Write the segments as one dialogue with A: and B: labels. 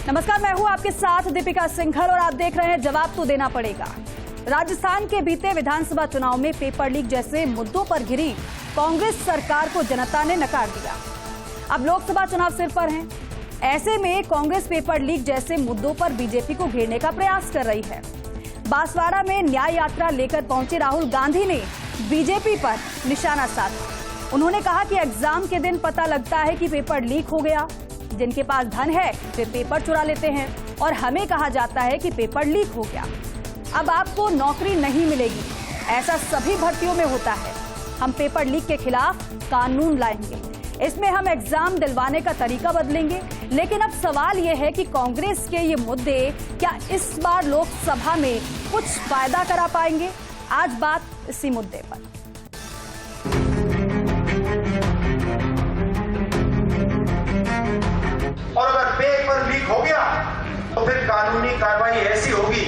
A: नमस्कार, मैं हूं आपके साथ दीपिका सिंघल और आप देख रहे हैं जवाब तो देना पड़ेगा। राजस्थान के बीते विधानसभा चुनाव में पेपर लीक जैसे मुद्दों पर घिरी कांग्रेस सरकार को जनता ने नकार दिया। अब लोकसभा चुनाव सिर पर हैं। ऐसे में कांग्रेस पेपर लीक जैसे मुद्दों पर बीजेपी को घेरने का प्रयास कर रही है। बांसवाड़ा में न्याय यात्रा लेकर पहुंचे राहुल गांधी ने बीजेपी पर निशाना साधा। उन्होंने कहा कि एग्जाम के दिन पता लगता है कि पेपर लीक हो गया। जिनके पास धन है वे पेपर चुरा लेते हैं और हमें कहा जाता है कि पेपर लीक हो गया। अब आपको नौकरी नहीं मिलेगी, ऐसा सभी भर्तियों में होता है। हम पेपर लीक के खिलाफ कानून लाएंगे, इसमें हम एग्जाम दिलवाने का तरीका बदलेंगे। लेकिन अब सवाल यह है कि कांग्रेस के ये मुद्दे क्या इस बार लोकसभा में कुछ फायदा करा पाएंगे? आज बात इसी मुद्दे पर।
B: और अगर पेपर लीक हो गया तो फिर कानूनी कार्रवाई ऐसी होगी।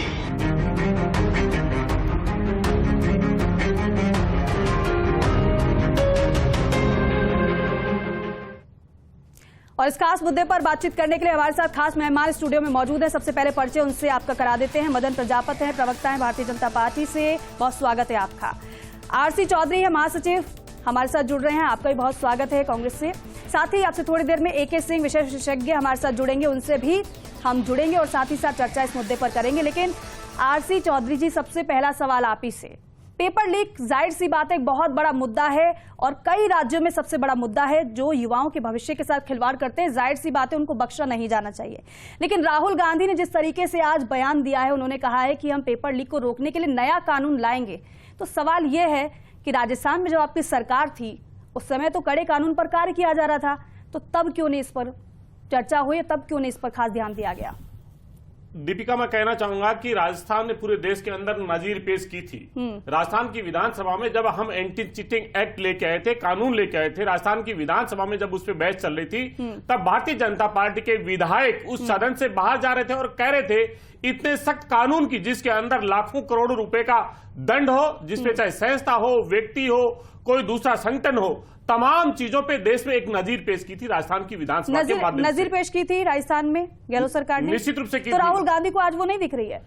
A: और इस खास मुद्दे पर बातचीत करने के लिए हमारे साथ खास मेहमान स्टूडियो में मौजूद हैं। सबसे पहले परिचय उनसे आपका करा देते हैं। मदन प्रजापत हैं, प्रवक्ता हैं भारतीय जनता पार्टी से, बहुत स्वागत है आपका। आरसी चौधरी है, महासचिव, हमारे साथ जुड़ रहे हैं, आपका भी बहुत स्वागत है कांग्रेस से। साथ ही आपसे थोड़ी देर में AK सिंह विशेषज्ञ हमारे साथ जुड़ेंगे, उनसे भी हम जुड़ेंगे और साथ ही साथ चर्चा इस मुद्दे पर करेंगे। लेकिन आरसी चौधरी जी, सबसे पहला सवाल आप ही से। पेपर लीक जाहिर सी बात है एक बहुत बड़ा मुद्दा है और कई राज्यों में सबसे बड़ा मुद्दा है। जो युवाओं के भविष्य के साथ खिलवाड़ करते हैं, जाहिर सी बात है उनको बख्शा नहीं जाना चाहिए। लेकिन राहुल गांधी ने जिस तरीके से आज बयान दिया है, उन्होंने कहा है कि हम पेपर लीक को रोकने के लिए नया कानून लाएंगे। तो सवाल यह है कि राजस्थान में जब आपकी सरकार थी उस समय तो कड़े कानून पर कार्य किया जा रहा था, तो तब क्यों नहीं इस पर चर्चा हुई, तब क्यों नहीं इस पर खास ध्यान दिया गया?
C: दीपिका, मैं कहना चाहूंगा कि राजस्थान ने पूरे देश के अंदर नजीर पेश की थी। राजस्थान की विधानसभा में जब हम एंटी चीटिंग एक्ट लेके आए थे, कानून लेके आए थे, राजस्थान की विधानसभा में जब उस पर बहस चल रही थी, तब भारतीय जनता पार्टी के विधायक उस सदन से बाहर जा रहे थे और कह रहे थे इतने सख्त कानून की जिसके अंदर लाखों करोड़ों रुपए का दंड हो, जिसपे चाहे संस्था हो, व्यक्ति हो, कोई दूसरा संगठन हो, तमाम चीजों पे देश में एक नजीर पेश की थी राजस्थान की विधानसभा के माध्यम से।
A: नजीर पेश की थी राजस्थान में गहलोत सरकार ने,
C: निश्चित रूप से की।
A: तो राहुल गांधी को आज वो नहीं दिख रही है।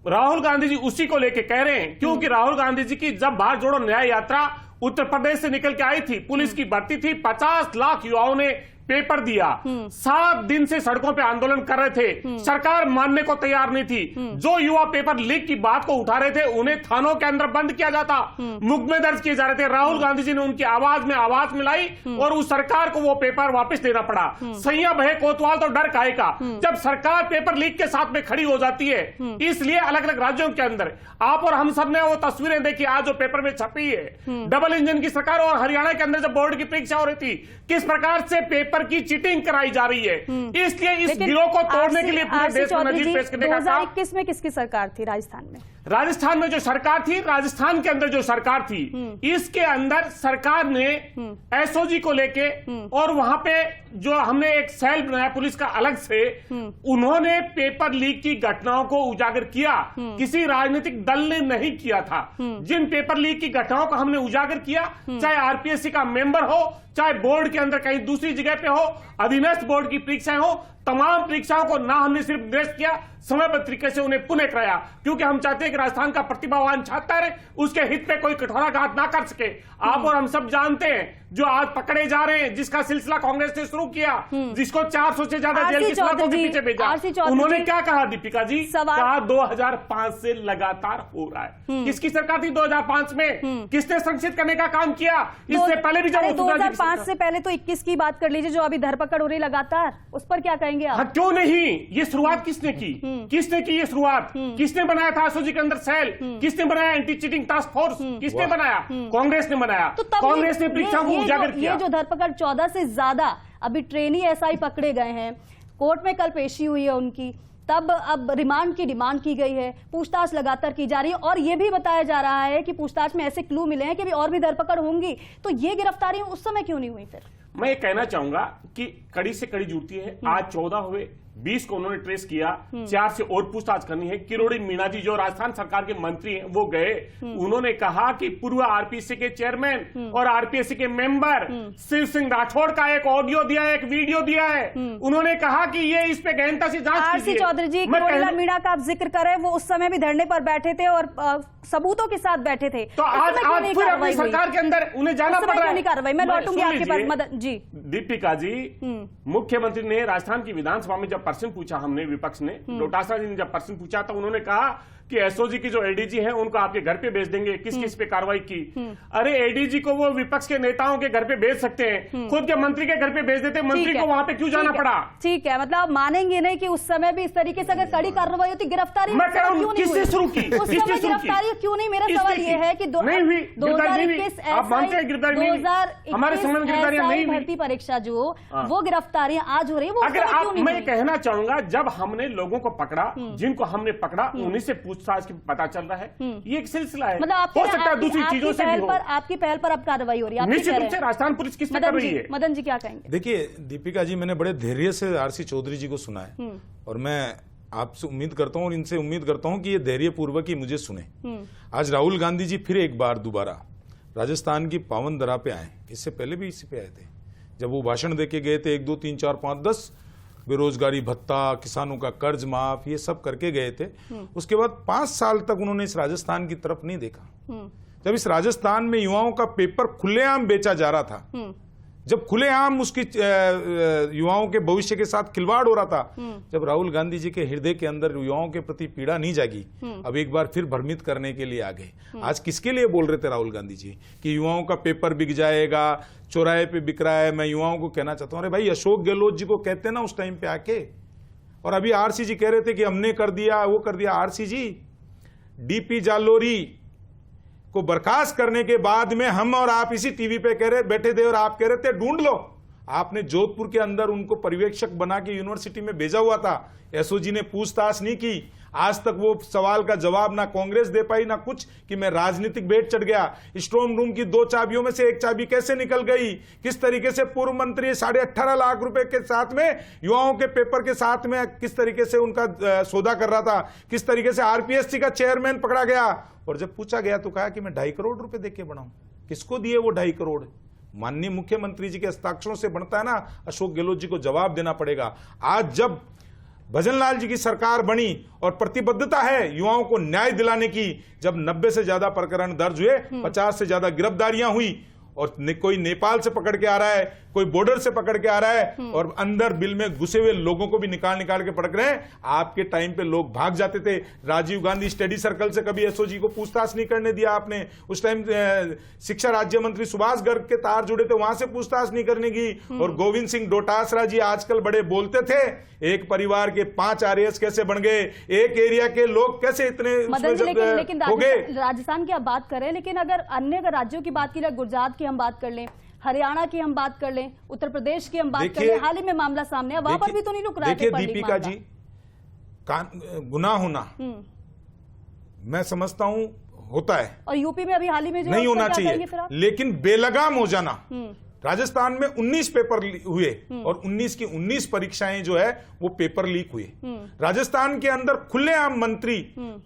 C: राहुल गांधी जी उसी को लेके कह रहे हैं, क्योंकि राहुल गांधी जी की जब भारत जोड़ो न्याय यात्रा उत्तर प्रदेश से निकल के आई थी, पुलिस की भर्ती थी, 50 लाख युवाओं ने पेपर दिया, 7 दिन से सड़कों पे आंदोलन कर रहे थे, सरकार मानने को तैयार नहीं थी। जो युवा पेपर लीक की बात को उठा रहे थे उन्हें थानों के अंदर बंद किया जाता, मुकदमे दर्ज किए जा रहे थे। राहुल गांधी जी ने उनकी आवाज में आवाज मिलाई और उस सरकार को वो पेपर वापस देना पड़ा। सैया बहे कोतवाल तो डर काहे का, जब सरकार पेपर लीक के साथ में खड़ी हो जाती है। इसलिए अलग अलग राज्यों के अंदर आप और हम सब ने वो तस्वीरें देखी आज जो पेपर में छपी है, डबल इंजन की सरकार। और हरियाणा के अंदर जब बोर्ड की परीक्षा हो रही थी, किस प्रकार से पेपर की चीटिंग कराई जा रही है। इसलिए इस गिरोह को तोड़ने के लिए पूरे देश में नजीर पेश करने का काम।
A: 2021 में किसकी सरकार थी राजस्थान में?
C: राजस्थान में जो सरकार थी, राजस्थान के अंदर जो सरकार थी, इसके अंदर सरकार ने SOG को लेके और वहां पे जो हमने एक सेल बनाया पुलिस का अलग से, उन्होंने पेपर लीक की घटनाओं को उजागर किया। किसी राजनीतिक दल ने नहीं किया था। जिन पेपर लीक की घटनाओं को हमने उजागर किया, चाहे RPSC का मेंबर हो, चाहे बोर्ड के अंदर कहीं दूसरी जगह पे हो, अधीनस्थ बोर्ड की परीक्षाएं हो, तमाम परीक्षाओं को ना हमने सिर्फ निर्देश किया, समयबद्ध तरीके से उन्हें पुनः कराया, क्योंकि हम चाहते हैं कि राजस्थान का प्रतिभावान छात्र उसके हित पे कोई कठोराघात ना कर सके। आप और हम सब जानते हैं जो आज पकड़े जा रहे हैं, जिसका सिलसिला कांग्रेस ने शुरू किया, जिसको 400 से ज्यादा जेल की सलाखों के पीछे भेजा, उन्होंने क्या कहा दीपिका जी? कहा 2005 से लगातार हो रहा है। किसकी सरकार थी 2005 में? किसने संरक्षित करने का काम किया? इससे पहले भी जब
A: 2005 से पहले तो 21 की बात कर लीजिए, जो अभी धरपकड़ हो रही लगातार, उस पर क्या कहेंगे आप?
C: हाँ, क्यों नहीं? ये शुरुआत किसने की? किसने की ये शुरुआत? किसने बनाया था SOG के अंदर सेल? किसने बनाया एंटी चीटिंग टास्क फोर्स? किसने बनाया? कांग्रेस ने बनाया।
A: तो
C: कांग्रेस ने परीक्षा को उजागर किया।
A: ये जो धरपकड़ 14 से ज्यादा अभी ट्रेनी SI पकड़े गए हैं, कोर्ट में कल पेशी हुई है उनकी, तब अब रिमांड की डिमांड की गई है, पूछताछ लगातार की जा रही है और ये भी बताया जा रहा है कि पूछताछ में ऐसे क्लू मिले हैं कि अभी और भी धरपकड़ होंगी। तो ये गिरफ्तारी उस समय क्यों नहीं हुई? फिर
C: मैं ये कहना चाहूंगा कि कड़ी से कड़ी जुड़ती है। आज 14 हुए, 20 को उन्होंने ट्रेस किया, 4 से और पूछताछ करनी है। किरोड़ी मीणा जी जो राजस्थान सरकार के मंत्री हैं वो गए, उन्होंने कहा कि पूर्व आरपीएससी के चेयरमैन और आरपीएससी के मेंबर शिव सिंह राठौड़ का एक ऑडियो दिया है, एक वीडियो दिया है। उन्होंने कहा कि ये इस पे गहनता से जांच
A: आरसी चौधरी जी, किरोड़ी मीणा का आप जिक्र करें, वो उस समय भी धरने पर बैठे थे और सबूतों के साथ बैठे थे,
C: तो आज फिर अपनी सरकार के अंदर उन्हें जाना पड़ रहा है।
A: कार्रवाई मैं लौटूंगी आपके पास मदन जी।
C: दीपिका जी, मुख्यमंत्री ने राजस्थान की विधानसभा में जब प्रश्न पूछा, हमने विपक्ष ने, डोटासरा जी ने जब प्रश्न पूछा तो उन्होंने कहा कि एसओजी की जो एडीजी है उनको आपके घर पे भेज देंगे, किस किस पे कार्रवाई की। अरे एडीजी को वो विपक्ष के नेताओं के घर पे भेज सकते हैं, खुद के मंत्री के घर पे भेज देते, मंत्री को वहां पे क्यों जाना पड़ा?
A: ठीक है, मतलब आप मानेंगे नहीं कि उस समय भी इस तरीके से अगर कड़ी कार्रवाई होती, गिरफ्तारी
C: किससे शुरू की,
A: उस समय गिरफ्तारी क्यों नहीं? मेरा सवाल ये है कि 2021
C: हमारे समय में गिरफ्तारियां नहीं हुई,
A: भर्ती परीक्षा जो वो गिरफ्तारियां आज हो रही है, वो
C: अगर आप, मैं कहना चाहूंगा जब हमने लोगों को पकड़ा, जिनको हमने पकड़ा उन्हीं से पूछताछ की पता चल रहा है, ये एक सिलसिला है।
A: मतलब
C: हो सकता है दूसरी चीजों से भी हो।
A: आपकी पहल पर अब कार्रवाई हो रही है,
C: निश्चित रूप से राजस्थान पुलिस किस पे कर रही है।
A: मदन जी क्या कहेंगे?
D: देखिए दीपिका जी, मैंने बड़े धैर्य से आरसी चौधरी जी को सुना है और मैं आपसे उम्मीद करता हूं और इनसे उम्मीद करता हूं कि ये धैर्य पूर्वक ही मुझे सुने। आज राहुल गांधी जी फिर एक बार दोबारा राजस्थान की पावन धरा पे आए, इससे पहले भी इसी पे आए थे। जब वो भाषण देके गए थे 1 2 3 4 5 10 बेरोजगारी भत्ता, किसानों का कर्ज माफ, ये सब करके गए थे। उसके बाद 5 साल तक उन्होंने इस राजस्थान की तरफ नहीं देखा। जब इस राजस्थान में युवाओं का पेपर खुलेआम बेचा जा रहा था, जब खुलेआम उसकी युवाओं के भविष्य के साथ खिलवाड़ हो रहा था, जब राहुल गांधी जी के हृदय के अंदर युवाओं के प्रति पीड़ा नहीं जागी, अब एक बार फिर भ्रमित करने के लिए आ गए। आज किसके लिए बोल रहे थे राहुल गांधी जी कि युवाओं का पेपर बिक जाएगा, चौराहे पे बिक रहा है? मैं युवाओं को कहना चाहता हूं, अरे भाई अशोक गहलोत जी को कहते ना उस टाइम पे आके, और अभी आरसी जी कह रहे थे कि हमने कर दिया, वो कर दिया। आरसी जी, डीपी जालोरी को बर्खास्त करने के बाद में हम और आप इसी टीवी पे कह रहे बैठे थे और आप कह रहे थे ढूंढ लो। आपने जोधपुर के अंदर उनको पर्यवेक्षक बना के यूनिवर्सिटी में भेजा हुआ था, एसओजी ने पूछताछ नहीं की। आज तक वो सवाल का जवाब ना कांग्रेस दे पाई ना कुछ, कि मैं राजनीतिक बेट चढ़ गया। स्ट्रॉन्ग रूम की 2 चाबियों में से एक चाबी कैसे निकल गई? किस तरीके से पूर्व मंत्री 18.5 लाख रुपए के साथ में युवाओं के पेपर के साथ में किस तरीके से उनका सौदा कर रहा था? किस तरीके से आरपीएससी का चेयरमैन पकड़ा गया? और जब पूछा गया तो कहा कि मैं 2.5 करोड़ रुपए देके बनाऊं। किसको दिए वो 2.5 करोड़? माननीय मुख्यमंत्री जी के हस्ताक्षरों से बनता है ना, अशोक गहलोत जी को जवाब देना पड़ेगा। आज जब भजनलाल जी की सरकार बनी और प्रतिबद्धता है युवाओं को न्याय दिलाने की, जब 90 से ज्यादा प्रकरण दर्ज हुए, 50 से ज्यादा गिरफ्तारियां हुई, और कोई नेपाल से पकड़ के आ रहा है, कोई बॉर्डर से पकड़ के आ रहा है, और अंदर बिल में घुसे हुए लोगों को भी निकाल के पकड़ रहे हैं। आपके टाइम पे लोग भाग जाते थे। राजीव गांधी स्टडी सर्कल से कभी एसओजी को पूछताछ नहीं करने दिया आपने। उस टाइम शिक्षा राज्य मंत्री सुभाष गर्ग के तार जुड़े थे, वहां से पूछताछ नहीं करने की। और गोविंद सिंह डोटासरा जी आजकल बड़े बोलते थे, एक परिवार के 5 आरएएस कैसे बन गए, एक एरिया के लोग कैसे इतने
A: लेकिन राजस्थान की आप बात करें, लेकिन अगर अन्य राज्यों की बात की जाए, गुजरात की हम बात कर लें, हरियाणा की हम बात कर लें, उत्तर प्रदेश की हम बात कर लें, हाल ही में मामला सामने है, वहां पर भी तो नहीं रुक रहा है।
D: देखिए दीपिका जी, गुनाह होना मैं समझता हूं होता है,
A: और यूपी में अभी हाल ही में जो
D: नहीं होना चाहिए, लेकिन बेलगाम हो जाना। राजस्थान में 19 पेपर हुए और 19 की 19 परीक्षाएं जो है वो पेपर लीक हुए। राजस्थान के अंदर खुलेआम मंत्री,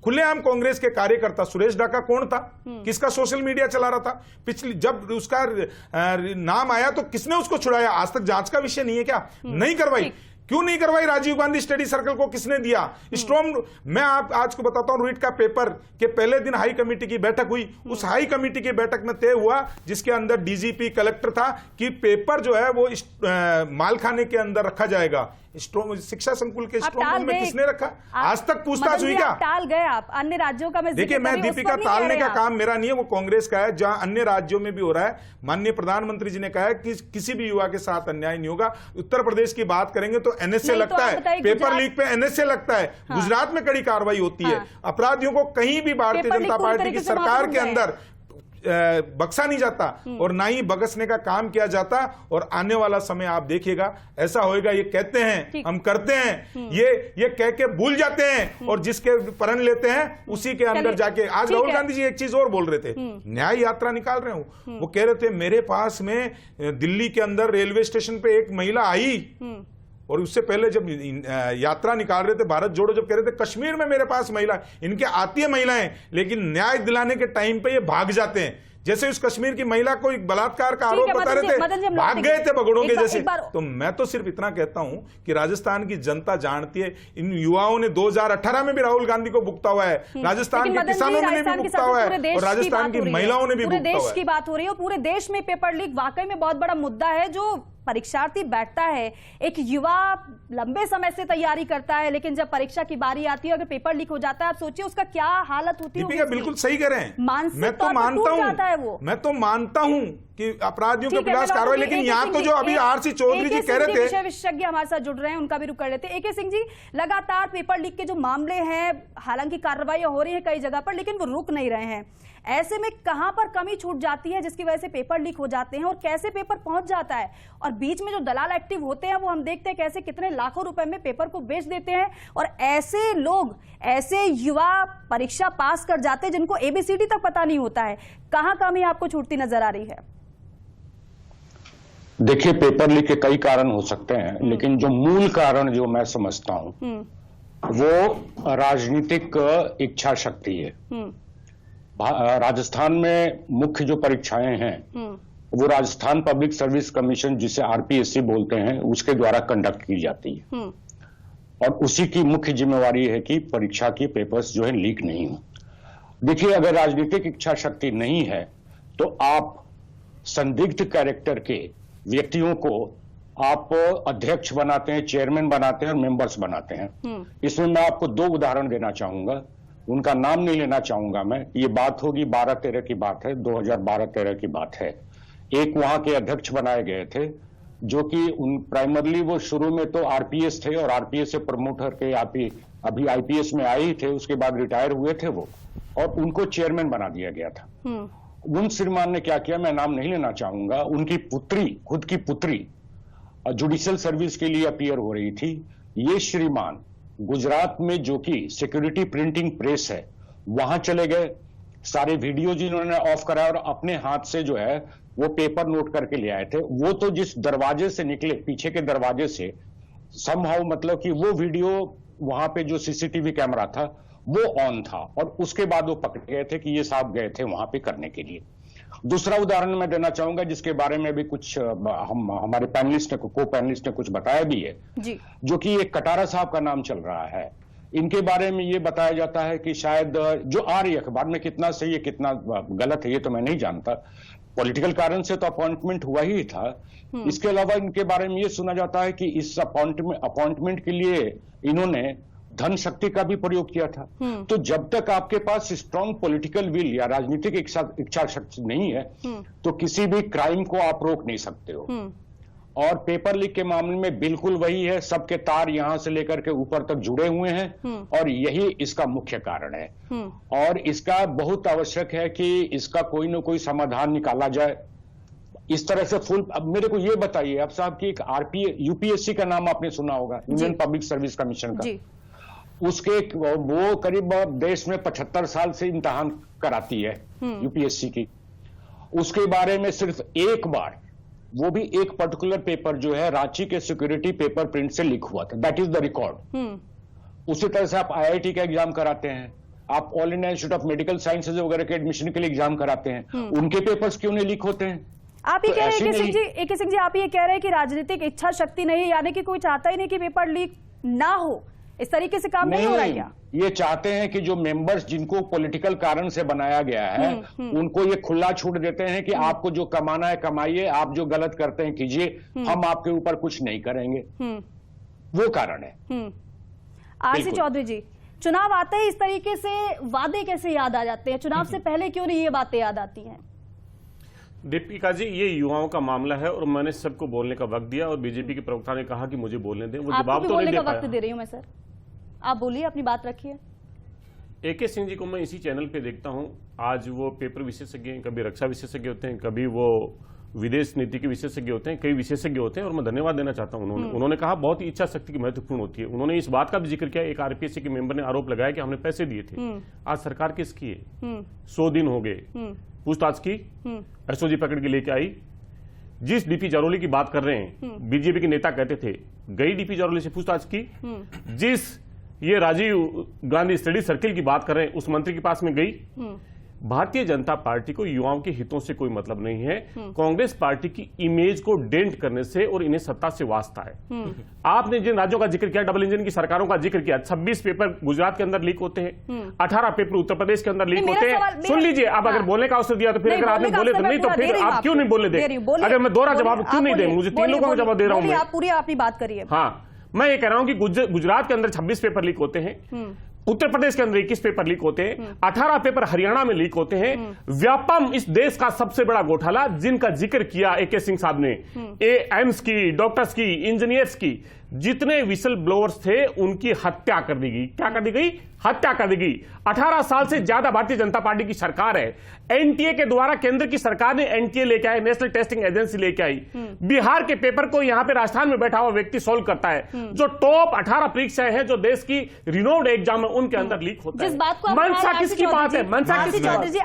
D: खुलेआम कांग्रेस के कार्यकर्ता, सुरेश डाका कौन था? किसका सोशल मीडिया चला रहा था? पिछली जब उसका नाम आया तो किसने उसको छुड़ाया? आज तक जांच का विषय नहीं है क्या? नहीं करवाई। क्यों नहीं करवाई? राजीव गांधी स्टडी सर्कल को किसने दिया? स्ट्रॉन्ग, मैं आप आज को बताता हूं, रीट का पेपर के पहले दिन हाई कमेटी की बैठक हुई। उस हाई कमेटी की बैठक में तय हुआ, जिसके अंदर डीजीपी, कलेक्टर था, कि पेपर जो है वो मालखाने के अंदर रखा जाएगा। शिक्षा संकुल के स्ट्रॉन्ग रूम में किसने रखा? आज तक पूछताछ हुई क्या?
A: टाल गए आप अन्य राज्यों का। मैं
D: देखिए, मैं दीपिका, टालने का काम मेरा नहीं है, वो कांग्रेस का है। जहां अन्य राज्यों में भी हो रहा है, माननीय प्रधानमंत्री जी ने कहा है कि किसी भी युवा के साथ अन्याय नहीं होगा। उत्तर प्रदेश की बात करेंगे तो एनएसए लगता है, पेपर लीक पे एनएसए लगता है। गुजरात में कड़ी कार्रवाई होती है। अपराधियों को कहीं भी भारतीय जनता पार्टी की सरकार के अंदर बख्शा नहीं जाता और ना ही बख्शने का काम किया जाता। और आने वाला समय आप देखिएगा ऐसा होएगा। ये कहते हैं हम करते हैं, ये कह के भूल जाते हैं और जिसके प्रण लेते हैं उसी के अंदर जाके। आज राहुल गांधी जी एक चीज और बोल रहे थे, न्याय यात्रा निकाल रहे हूं। वो कह रहे थे मेरे पास में दिल्ली के अंदर रेलवे स्टेशन पे एक महिला आई और उससे पहले जब यात्रा निकाल रहे थे, भारत जोड़ो जब कह रहे थे कश्मीर में मेरे पास महिला, इनके आती है महिलाएं, लेकिन न्याय दिलाने के टाइम पे ये भाग जाते हैं। जैसे उस कश्मीर की महिला को एक बलात्कार का आरोप बता रहे थे, भाग गए थे भगोड़ों के जैसे। तो मैं तो सिर्फ इतना कहता हूं कि राजस्थान की जनता जानती है, इन युवाओं ने 2018 में भी राहुल गांधी को भुगता हुआ है, राजस्थान के किसानों ने भी भुगता हुआ है, और राजस्थान की महिलाओं ने भी भुगता हुआ है।
A: पूरे देश की बात हो रही है, पूरे देश में पेपर लीक वाकई में बहुत बड़ा मुद्दा है। जो परीक्षार्थी बैठता है, एक युवा लंबे समय से तैयारी करता है, लेकिन जब परीक्षा की बारी आती है, अगर पेपर लीक हो जाता है, आप सोचिए उसका क्या हालत होती है।
D: दीपिका बिल्कुल सही कह रहे हैं, मैं तो मानता हूं कि अपराधियों के खिलाफ कार्रवाई, लेकिन यहाँ तो जो अभी आरसी चौधरी जी कह रहे थे,
A: विषय विशेषज्ञ हमारे साथ जुड़ रहे हैं, उनका भी रुख कर लेते हैं। AK सिंह जी, लगातार पेपर लीक के जो मामले हैं, हालांकि कार्रवाई हो रही है कई जगह पर, लेकिन वो रुक नहीं रहे हैं। ऐसे में कहां पर कमी छूट जाती है जिसकी वजह से पेपर लीक हो जाते हैं, और कैसे पेपर पहुंच जाता है? और बीच में जो दलाल एक्टिव होते हैं, वो हम देखते हैं कैसे कितने लाखों रुपए में पेपर को बेच देते हैं, और ऐसे लोग, ऐसे युवा परीक्षा पास कर जाते हैं जिनको ABCD तक पता नहीं होता है। कहां कमी आपको छूटती नजर आ रही है?
E: देखिए, पेपर लीक के कई कारण हो सकते हैं, लेकिन जो मूल कारण जो मैं समझता हूं वो राजनीतिक इच्छा शक्ति है। राजस्थान में मुख्य जो परीक्षाएं हैं वो राजस्थान पब्लिक सर्विस कमीशन, जिसे RPSC बोलते हैं, उसके द्वारा कंडक्ट की जाती है, और उसी की मुख्य जिम्मेवारी है कि परीक्षा के पेपर्स जो है लीक नहीं हो। देखिए, अगर राजनीतिक इच्छा शक्ति नहीं है तो आप संदिग्ध कैरेक्टर के व्यक्तियों को आप अध्यक्ष बनाते हैं, चेयरमैन बनाते हैं और मेंबर्स बनाते हैं। इसमें मैं आपको 2 उदाहरण देना चाहूंगा, उनका नाम नहीं लेना चाहूंगा मैं। ये बात होगी 12-13 की बात है, 2012-13 की बात है। एक वहां के अध्यक्ष बनाए गए थे, जो कि प्राइमरली वो शुरू में तो RPS थे, और RPS से प्रमोट करके अभी IPS में आए ही थे, उसके बाद रिटायर हुए थे वो, और उनको चेयरमैन बना दिया गया था। उन श्रीमान ने क्या किया, मैं नाम नहीं लेना चाहूंगा, उनकी पुत्री, खुद की पुत्री जुडिशियल सर्विस के लिए अपीयर हो रही थी। ये श्रीमान गुजरात में, जो कि सिक्योरिटी प्रिंटिंग प्रेस है, वहां चले गए, सारे वीडियो जिन्होंने ऑफ कराया और अपने हाथ से जो है वो पेपर नोट करके ले आए थे। वो तो जिस दरवाजे से निकले, पीछे के दरवाजे से, समहाउ मतलब कि वो वीडियो, वहां पे जो CCTV कैमरा था वो ऑन था, और उसके बाद वो पकड़े गए थे कि ये साहब गए थे वहां पे करने के लिए। दूसरा उदाहरण मैं देना चाहूंगा, जिसके बारे में भी कुछ हमारे पैनलिस्ट ने, को पैनलिस्ट ने कुछ बताया भी है जी, जो कि एक कटारा साहब का नाम चल रहा है। इनके बारे में ये बताया जाता है कि शायद जो आ रही अखबार में, कितना सही है कितना गलत है ये तो मैं नहीं जानता, पॉलिटिकल कारण से तो अपॉइंटमेंट हुआ ही था। इसके अलावा इनके बारे में ये सुना जाता है कि इस अपॉइंटमेंट के लिए इन्होंने धन शक्ति का भी प्रयोग किया था। तो जब तक आपके पास स्ट्रांग पॉलिटिकल विल या राजनीतिक इच्छा शक्ति नहीं है, तो किसी भी क्राइम को आप रोक नहीं सकते हो। और पेपर लीक के मामले में बिल्कुल वही है, सबके तार यहां से लेकर के ऊपर तक जुड़े हुए हैं, और यही इसका मुख्य कारण है। और इसका बहुत आवश्यक है कि इसका कोई ना कोई समाधान निकाला जाए। इस तरह से अब मेरे को ये बताइए आप साहब कि एक UPSC का नाम आपने सुना होगा, इंडियन पब्लिक सर्विस कमीशन का, उसके वो करीब देश में 75 साल से इम्तिहान कराती है UPSC की। उसके बारे में सिर्फ एक बार, वो भी एक पर्टिकुलर पेपर जो है रांची के सिक्योरिटी पेपर प्रिंट से लीक हुआ था, दैट इज द रिकॉर्ड। उसी तरह से आप IIT का एग्जाम कराते हैं, आप all India institute of medical sciences वगैरह के एडमिशन के लिए एग्जाम कराते हैं, उनके पेपर्स क्यों नहीं लीक होते हैं?
A: आप ये कह रहे हैं AK सिंह जी, आप ये कह रहे हैं कि राजनीतिक इच्छा शक्ति नहीं, यानी कि कोई चाहता ही नहीं कि पेपर लीक ना हो, इस तरीके से काम नहीं हो रहा है क्या?
E: ये चाहते हैं कि जो मेंबर्स जिनको पॉलिटिकल कारण से बनाया गया है, उनको ये खुला छूट देते हैं कि आपको जो कमाना है कमाइए, आप जो गलत करते हैं कीजिए, हम आपके ऊपर कुछ नहीं करेंगे। वो कारण है।
A: RC चौधरी जी, चुनाव आते ही इस तरीके से वादे कैसे याद आ जाते हैं? चुनाव से पहले क्यों नहीं ये बातें याद आती हैं?
C: दीपिका जी, ये युवाओं का मामला है और मैंने सबको बोलने का वक्त दिया, और बीजेपी के प्रवक्ता ने कहा कि मुझे बोलने दें, वो जवाब तो नहीं दे पाया।
A: वक्त दे रही हूं मैं सर, आप बोलिए, अपनी बात रखिए।
C: AK सिंह जी को मैं इसी चैनल पे देखता हूं, आज वो पेपर विशेषज्ञ हैं, कभी रक्षा विशेषज्ञ होते हैं, कभी वो विदेश नीति के विशेषज्ञ होते हैं, कई विशेषज्ञ होते हैं, और मैं धन्यवाद देना चाहता हूं उन्होंने कहा बहुत ही इच्छा शक्ति की महत्वपूर्ण होती है। उन्होंने इस बात का भी जिक्र किया, एक RPSC के मेंबर ने आरोप लगाया कि हमने पैसे दिए थे। आज सरकार किसकी है? 100 दिन हो गए, पूछताछ की, SOG पकड़ के लेके आई। जिस DP जरौली की बात कर रहे हैं, बीजेपी के नेता कहते थे गई डीपी जरौली से पूछताछ की, जिस ये राजीव गांधी स्टडी सर्किल की बात कर रहे हैं उस मंत्री के पास में गई। भारतीय जनता पार्टी को युवाओं के हितों से कोई मतलब नहीं है, कांग्रेस पार्टी की इमेज को डेंट करने से और इन्हें सत्ता से वास्ता है। आपने जिन राज्यों का जिक्र किया, डबल इंजन की सरकारों का जिक्र किया, 26 पेपर गुजरात के अंदर लीक होते हैं, 18 पेपर उत्तर प्रदेश के अंदर लीक होते हैं। सुन लीजिए, आप अगर बोलने का अवसर दिया तो फिर अगर आपने बोले तो नहीं, तो फिर आप क्यों नहीं बोलने दे? अगर मैं दोहरा जवाब क्यों नहीं दे? मुझे 3 लोगों को जवाब दे रहा हूं मैं।
A: आप पूरी अपनी बात करिए।
C: हाँ, मैं ये कह रहा हूं कि गुजरात के अंदर 26 पेपर लीक होते हैं, उत्तर प्रदेश के अंदर 21 पेपर लीक होते हैं, 18 पेपर हरियाणा में लीक होते हैं। व्यापम इस देश का सबसे बड़ा घोटाला जिनका जिक्र किया AK सिंह साहब ने, एम्स की, डॉक्टर्स की, इंजीनियर्स की, जितने विसल ब्लोअर्स थे उनकी हत्या कर दी गई। क्या कर दी गई? हत्या कर दी गई। 18 साल से ज्यादा भारतीय जनता पार्टी की सरकार है। NTA के द्वारा केंद्र की सरकार ने NTA लेके आई, नेशनल टेस्टिंग एजेंसी लेके आई। बिहार के पेपर को यहां पे राजस्थान में बैठा हुआ व्यक्ति सोल्व करता है। जो टॉप 18 परीक्षाएं हैं जो देश की रिनोड एग्जाम है उनके अंदर लीक होता है।
A: जिस बात को
C: मनसा किसकी बात है? मनसा किसकी बात?
A: चौधरी जी,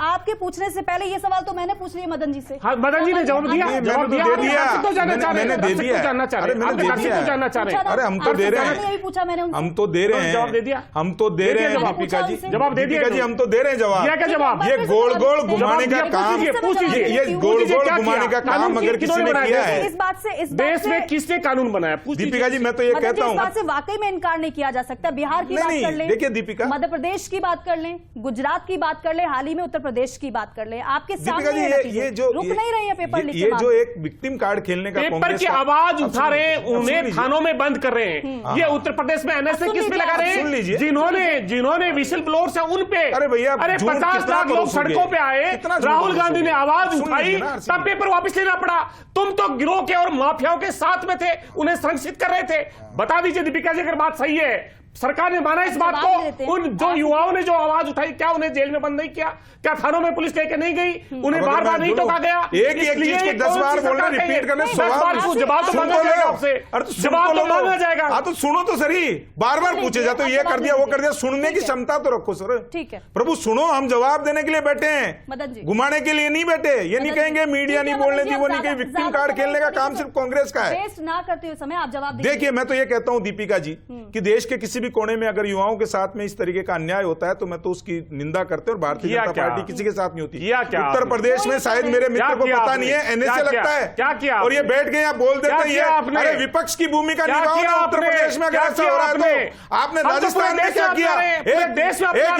A: आपके पूछने से पहले ये सवाल तो मैंने पूछ लिया मदन जी से।
C: हाँ, मदन जी ने जवाब दिया।
D: जवाब दिया।
C: तो जानना चाह रहे हैं,
D: मैंने दे दिया।
C: जानना चाह रहे हैं,
D: अरे मैंने दे दिया।
C: जानना चाह रहे हैं।
D: अरे हम तो दे रहे हैं,
A: यही पूछा मैंने उनसे।
D: हम तो दे रहे हैं
C: जवाब दे दिया।
D: हम तो दे रहे हैं
C: जवाब
D: दीपिका जी।
C: जवाब दे दिया।
D: दीपिका जी, हम तो दे रहे हैं जवाब।
C: दिया क्या जवाब?
D: ये गोल गोल घुमाने का काम, ये गोल गोल घुमाने का काम अगर किसी ने किया है,
A: इस बात से
C: देश में किसने कानून बनाया?
D: दीपिका जी मैं तो ये कहता हूँ,
A: इस बात से वाकई में इनकार नहीं किया जा सकता। बिहार की बात
D: नहीं,
A: कर लें,
D: देखिए दीपिका,
A: मध्य प्रदेश की बात कर लें, गुजरात की बात कर लें, हाल ही में उत्तर प्रदेश की बात कर लें, आपके सामने
D: दीपिका जी ये जो
A: रुक नहीं रही है पेपर लीक।
D: ये जो एक विक्टिम कार्ड खेलने का
C: पेपर की आवाज उठा रहे हैं, उन्हें थानों में बंद कर रहे हैं। ये उत्तर प्रदेश में NSA किस पे लगा रहे हैं? जिन्होंने विसल ब्लोअर्स है उन पे।
D: अरे भैया,
C: 50 लाख लोग सड़कों पे आए, राहुल गांधी ने आवाज उठाई, तब पेपर वापस लेना पड़ा। तुम तो गिरोह के और माफियाओं के साथ में थे, उन्हें संरक्षित कर रहे थे। बता दीजिए दीपिका जी, अगर बात सही है, सरकार ने माना इस बात को? उन जो युवाओं ने जो आवाज उठाई, क्या उन्हें जेल में बंद नहीं किया? क्या थानों में पुलिस लेके नहीं गई? उन्हें बार बार नहीं टोका गया?
D: एक ही चीज को 10 बार बोलना, रिपीट करना,
C: जवाब तो मांगा जाएगा आपसे। जवाब तो मांगा जाएगा।
D: हाँ तो सुनो तो सही, बार बार पूछे जाते, ये कर दिया वो कर दिया, सुनने की क्षमता तो रखो सर।
A: ठीक है
D: प्रभु, सुनो, हम जवाब देने के लिए बैठे
A: मदन
D: हैं,
A: जी।
D: घुमाने के लिए नहीं बैठे। ये नहीं कहेंगे मीडिया नहीं बोलने दी, वो नहीं कहेंगे। विक्टिम कार्ड खेलने का काम सिर्फ कांग्रेस का है।
A: वेस्ट ना करते हुए समय आप जवाब दीजिए।
D: देखिए, मैं तो ये कहता हूं दीपिका जी कि देश के किसी भी कोने में अगर युवाओं के साथ में इस तरीके का अन्याय होता है तो मैं तो उसकी निंदा करते और भारतीय जनता पार्टी किसी के साथ नहीं होती। उत्तर प्रदेश में शायद मेरे मित्र को पता नहीं है, NSA लगता है
C: क्या किया,
D: और ये बैठ गए यहाँ बोल देते हैं अरे विपक्ष की भूमिका निभाओ ना। उत्तर प्रदेश में अगर ऐसा हो रहा है तो आपने राजस्थान में क्या किया? एक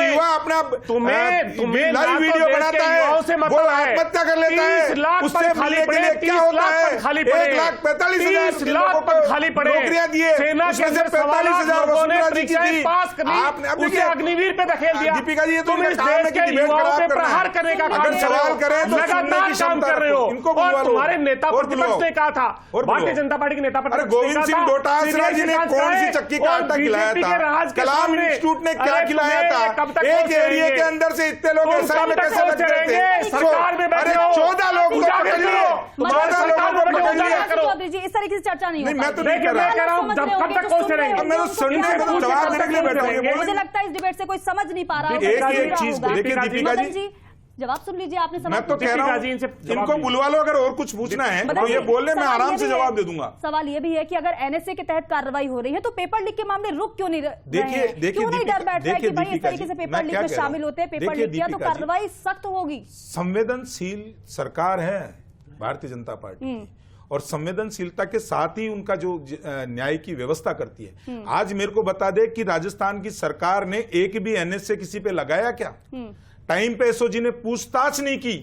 D: युवा अपना लाइव वीडियो बनाता है, वो आत्महत्या कर लेता है, उससे मिलने के लिए क्या होता है? 1,45,000 लोगों को नौकरियां दिए, उसमें से 45,000 वसुंधरा जी की दी। आपने
C: उसे अग्निवीर पे धकेल दिया।
D: दीपिका जी, ये तो
C: तुम इस देश के युवाओं पे प्रहार करने का काम
D: सवाल करें तो
C: लगातार काम कर रहे हो।
D: इनको
C: और तुम्हारे नेता प्रतिपक्ष ने कहा था, भारतीय जनता पार्टी के नेता
D: अरे गोविंद सिंह डोटासरा जी ने कौन सी चक्की का आटा खिलाया था? कलाम इंस्टीट्यूट ने क्या खिलाया था? एक एरिया के अंदर से इतने लोग एसआई में कैसे लग गए थे?
C: सरकार में बैठे हो,
D: 14 लोग को पकड़ लिए, 14 लोगों को पकड़ लिए।
A: इस तरीके से चर्चा नहीं
D: नहीं, मैं तो नहीं कर रहा हूं।
C: जब कब तक पहुंचते रहेंगे?
D: मैं तो सुनने को जवाब देने के लिए बैठा हूं।
A: मुझे लगता है इस डिबेट से कोई समझ नहीं पा रहा।
D: एक चीज देखिए दीपिका जी,
A: जवाब सुन लीजिए, आपने
D: मैं तो कह रहा हूं इनको बुलवा लो, अगर और कुछ पूछना है तो ये बोल ले, मैं आराम से जवाब दे दूंगा।
A: सवाल ये भी है कि अगर NSA के तहत कार्रवाई हो रही है तो पेपर लीक के मामले रुक क्यों नहीं रहे?
D: देखिए
A: क्यों नहीं डर बैठ रहा है कि भाई इस तरीके से पेपर लीक में शामिल होते हैं, पेपर लीक किया तो कार्रवाई सख्त होगी?
D: संवेदनशील सरकार है भारतीय जनता पार्टी और संवेदनशीलता के साथ ही उनका जो न्याय की व्यवस्था करती है। आज मेरे को बता दे कि राजस्थान की सरकार ने एक भी NSA किसी पे लगाया क्या? टाइम पे एसओजी ने पूछताछ नहीं की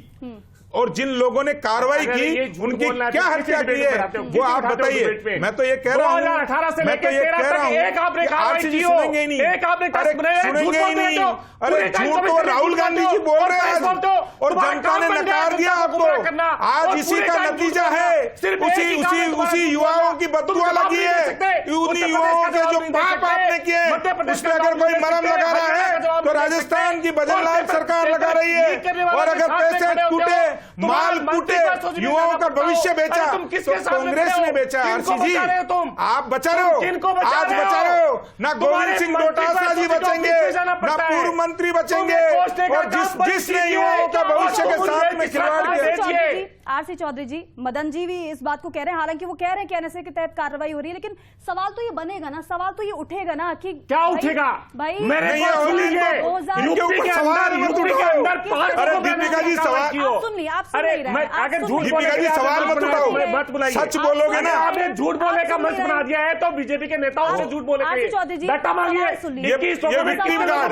D: और जिन लोगों ने कार्रवाई की उनकी क्या हत्या की है वो आप बताइए। मैं तो ये कह रहा हूं,
C: 2018 से
D: मैं तो ये कह रहा हूं,
C: एक आपने कार्रवाई की हो,
D: सुनेंगे ही नहीं,
C: एक आपने
D: सुनेंगे ही नहीं। अरे झूठ तो राहुल गांधी जी बोल रहे हैं आज और जनता ने नकार दिया आपको। आज इसी का नतीजा है, उसी युवाओं की बददुआ लगी है, उन्हीं युवाओं के जो पाप आपने किए उसमें अगर कोई मरहम लगा रहा है तो राजस्थान की भजनलाल सरकार लगा रही है, और अगर पैसे टूटे, माल टूटे, युवाओं का भविष्य बेचा तो कांग्रेस ने बेचा। आरसी जी आप बचा रहे हो, आज बचा रहे हो ना। गोविंद सिंह डोटासरा जी बचेंगे, ना पूर्व मंत्री बचेंगे, और जिसने युवाओं का भविष्य के साथ में खिलवाड़ किया।
A: आरसी चौधरी जी, मदन जी भी इस बात को कह रहे हैं, हालांकि वो कह रहे हैं कि एनएसए के तहत कार्रवाई हो रही है, लेकिन सवाल तो ये बनेगा ना, सवाल तो ये उठेगा ना कि
C: क्या उठेगा
A: भाई
C: मेरे को सुन लीजिए, यूपी के अंदर 5
D: अरे दीपिका जी सवाल,
A: आप सुन लिए, आप सुन
C: अरे
A: नहीं रहे
C: मैं
A: हैं, आप
C: अगर
A: सुन
C: झूठ
A: नहीं
D: दीपिका
A: रहे
D: जी
A: हैं।
D: सवाल मत उठाओ,
C: मत बुलाइए,
D: सच बोलोगे ना।
C: आपने झूठ बोलने का
A: आप
C: मंच
A: सुन
C: बना
A: रहे
C: दिया है तो बीजेपी के नेताओं से झूठ बोले
A: आरसी चौधरी जी,
C: डटा मांगिए।
A: सवाल सुन लीजिए।
D: ये victim card।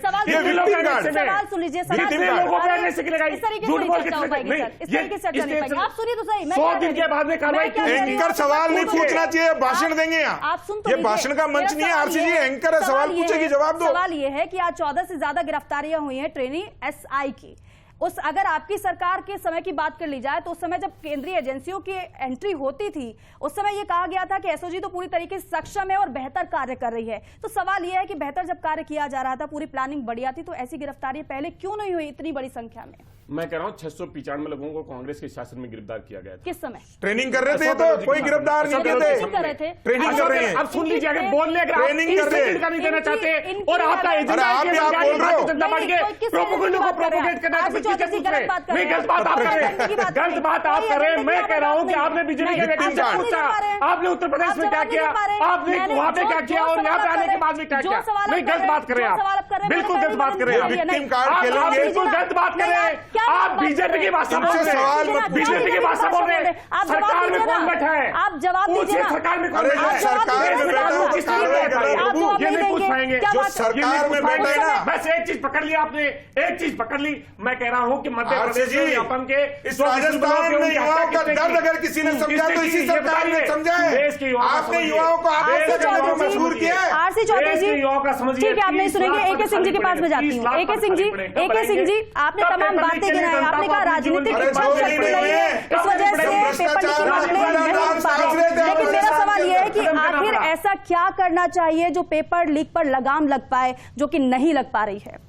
A: सवाल
D: ये
A: सुन लीजिए,
D: victim card।
A: सवाल सुन लीजिए, सवाल
D: victim
A: सुन
D: card।
A: लीजिए।
C: लोगों पे एनएसए की लगाई,
A: इस तरीके से
C: झूठ
A: नहीं
C: बोल के
A: चर्चा हो पाएगी
C: नहीं,
A: सर, इस तरीके से चर्चा नहीं पाएगी। आप सुनिए तो सही, मैं
C: 100
A: क्या
C: दिन
A: कह
C: के
A: रही
C: बाद में
A: हूं?
C: कार्रवाई
A: मैं क्या कह रही हूं?
D: एंकर सवाल नहीं
A: आप सुनिए।
D: पूछना चाहिए, भाषण देंगे
A: आप
D: यहाँ।
A: सुन तो
D: ये
A: लीजिए।
D: भाषण का मंच
A: मेरा
D: नहीं है
A: सवाल
D: आरसी
A: ये
D: जी,
A: है,
D: एंकर है, सवाल
A: ये
D: पूछेगी
A: है,
D: जवाब दो।
A: सवाल ये है कि आज 14 से ज्यादा गिरफ्तारियां हुई हैं ट्रेनी एसआई की। उस अगर आपकी सरकार के समय की बात कर ली जाए तो उस समय जब केंद्रीय एजेंसियों की एंट्री होती थी, उस समय यह कहा गया था कि एसओजी तो पूरी तरीके से सक्षम है और बेहतर कार्य कर रही है। तो सवाल यह है कि बेहतर जब कार्य किया जा रहा था, पूरी प्लानिंग बढ़िया थी, तो ऐसी गिरफ्तारियां पहले क्यों नहीं हुई इतनी बड़ी संख्या में?
C: मैं कह रहा हूँ 695 लोगों को कांग्रेस के शासन में गिरफ्तार किया गया था।
A: किस समय?
D: ट्रेनिंग कर रहे थे तो कोई गिरफ्तार नहीं किए थे,
A: कर रहे थे,
D: ट्रेनिंग कर रहे हैं।
C: अब सुन लीजिए, अगर बोलने अगर
D: ट्रेनिंग कर रहे हैं।
C: का नहीं देना चाहते और आपका
D: अरे आप भी आप बोल रहे हो।
C: जनता पार्टी के प्रोपोगंडा को प्रोपोगेट करना है, तो किसके पूछ रहे हैं? नहीं, गलत बात आप कर रहे हैं, गलत बात आप कर रहे हैं। मैं कह रहा हूँ कि आपने बीजेपी के व्यक्ति से पूछा, आपने उत्तर प्रदेश में क्या किया, आपने वहां पे क्या किया और यहाँ पे आने के बाद में क्या किया? नहीं, गलत बात कर रहे हैं आप, बिल्कुल गलत बात कर रहे हैं आप,
D: विक्टिम कार्ड खेलेंगे।
C: आप बिल्कुल गलत बात कर रहे हैं। आप बीजेपी की भाषा बोल रहे हैं, बीजेपी की भाषा बोल रहे हैं। सरकार में कौन बैठा है?
A: आप जवाब दीजिए ना।
C: सरकार में कौन
D: अरे
C: बैठा है?
D: सरकार में बैठा हो,
C: किस लिए बैठा है?
A: आप जवाब
C: ये
A: नहीं
C: नहीं पूछ
A: देंगे।
C: पाएंगे।
A: क्या
D: जो
A: बात-
D: सरकार में बैठा है ना,
C: बस एक चीज पकड़ ली आपने, एक चीज पकड़ ली। मैं कह रहा हूँ कि मध्य
D: आरसी
C: प्रदेश में
D: जी,
C: व्यापम के
D: इस राजस्थान में युवाओं का दर्द अगर किसी ने समझा तो इसी सरकार ने समझा है। आपने युवाओं को
A: आरसी चौधरी जी,
D: मजबूर किया है।
A: आरसी चौधरी जी,
C: युवाओं का समझिए,
A: ठीक है, आप नहीं
C: 30
A: सुनेंगे।
C: लाख
A: एके सिंह जी के पास में जाती हूँ। एके सिंह जी, एके सिंह जी, आपने तमाम बातें गिनाई, आपने कहा राजनीतिक
D: अरे
A: इच्छा
D: जो
A: शक्ति
D: नहीं
A: नहीं है,
D: है,
A: इस वजह से पेपर लीक मामले नहीं हो पा रहे। लेकिन मेरा सवाल यह है कि आखिर ऐसा क्या करना चाहिए जो पेपर लीक पर लगाम लग पाए, जो कि नहीं लग पा रही है?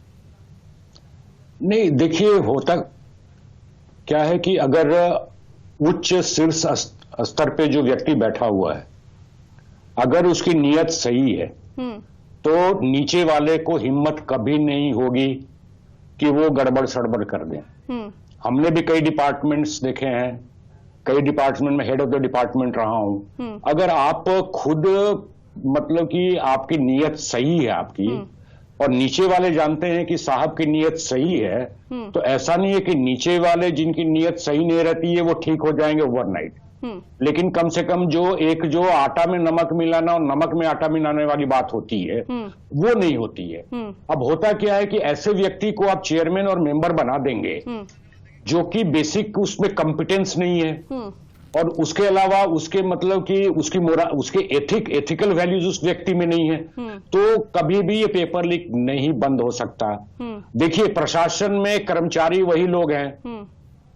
E: नहीं, देखिए होता क्या है कि अगर उच्च शीर्ष स्तर पे जो व्यक्ति बैठा हुआ है, अगर उसकी नीयत सही है तो नीचे वाले को हिम्मत कभी नहीं होगी कि वो गड़बड़ सड़बड़ कर दें। हमने भी कई डिपार्टमेंट्स देखे हैं, कई डिपार्टमेंट में हेड ऑफ द डिपार्टमेंट रहा हूं। अगर आप खुद मतलब कि आपकी नीयत सही है आपकी, और नीचे वाले जानते हैं कि साहब की नीयत सही है, तो ऐसा नहीं है कि नीचे वाले जिनकी नीयत सही नहीं रहती है वो ठीक हो जाएंगे ओवरनाइट। लेकिन कम से कम जो आटा में नमक मिलाना और नमक में आटा मिलाने वाली बात होती है, वो नहीं होती है। अब होता क्या है कि ऐसे व्यक्ति को आप चेयरमैन और मेंबर बना देंगे जो कि बेसिक उसमें कॉम्पिटेंस नहीं है, और उसके अलावा उसके मतलब कि उसके एथिकल वैल्यूज उस व्यक्ति में नहीं है, तो कभी भी ये पेपर लीक नहीं बंद हो सकता। देखिए, प्रशासन में कर्मचारी वही लोग हैं,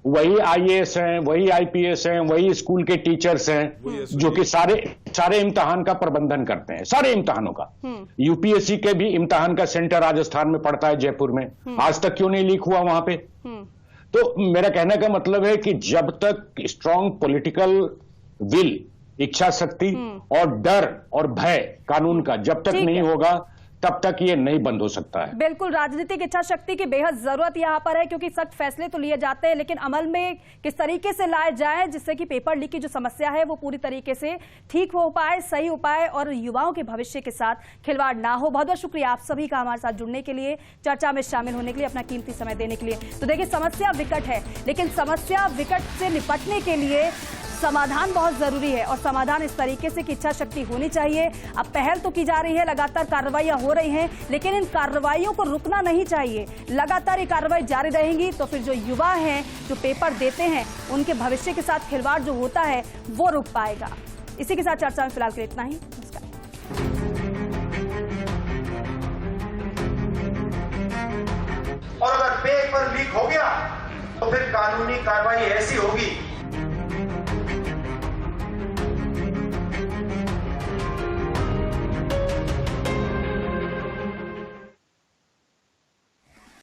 E: वही आईएएस हैं, वही आईपीएस हैं, वही स्कूल के टीचर्स हैं जो कि सारे इम्तिहान का प्रबंधन करते हैं, सारे इम्तिहानों का। यूपीएससी के भी इम्तिहान का सेंटर राजस्थान में पड़ता है, जयपुर में। आज तक क्यों नहीं लीक हुआ वहां पे? तो मेरा कहने का मतलब है कि जब तक स्ट्रांग पॉलिटिकल विल, इच्छा शक्ति और डर और भय कानून का जब तक नहीं होगा, तब तक ये नहीं बंद हो सकता है।
A: बिल्कुल, राजनीतिक इच्छा शक्ति की बेहद जरूरत यहाँ पर है, क्योंकि सख्त फैसले तो लिए जाते हैं, लेकिन अमल में किस तरीके से लाए जाए जिससे कि पेपर लीक की जो समस्या है वो पूरी तरीके से ठीक हो पाए, सही हो पाए और युवाओं के भविष्य के साथ खिलवाड़ ना हो। बहुत बहुत शुक्रिया आप सभी का हमारे साथ जुड़ने के लिए, चर्चा में शामिल होने के लिए, अपना कीमती समय देने के लिए। तो देखिए, समस्या विकट है, लेकिन समस्या विकट से निपटने के लिए समाधान बहुत जरूरी है, और समाधान इस तरीके से कि इच्छा शक्ति होनी चाहिए। अब पहल तो की जा रही है, लगातार कार्रवाइयां हो रही हैं, लेकिन इन कार्रवाइयों को रुकना नहीं चाहिए। लगातार ये कार्रवाई जारी रहेंगी तो फिर जो युवा हैं, जो पेपर देते हैं, उनके भविष्य के साथ खिलवाड़ जो होता है वो रुक पाएगा। इसी के साथ चर्चा में फिलहाल के लिए इतना ही। नमस्कार।
B: और अगर पेपर लीक हो गया तो फिर कानूनी कार्रवाई ऐसी होगी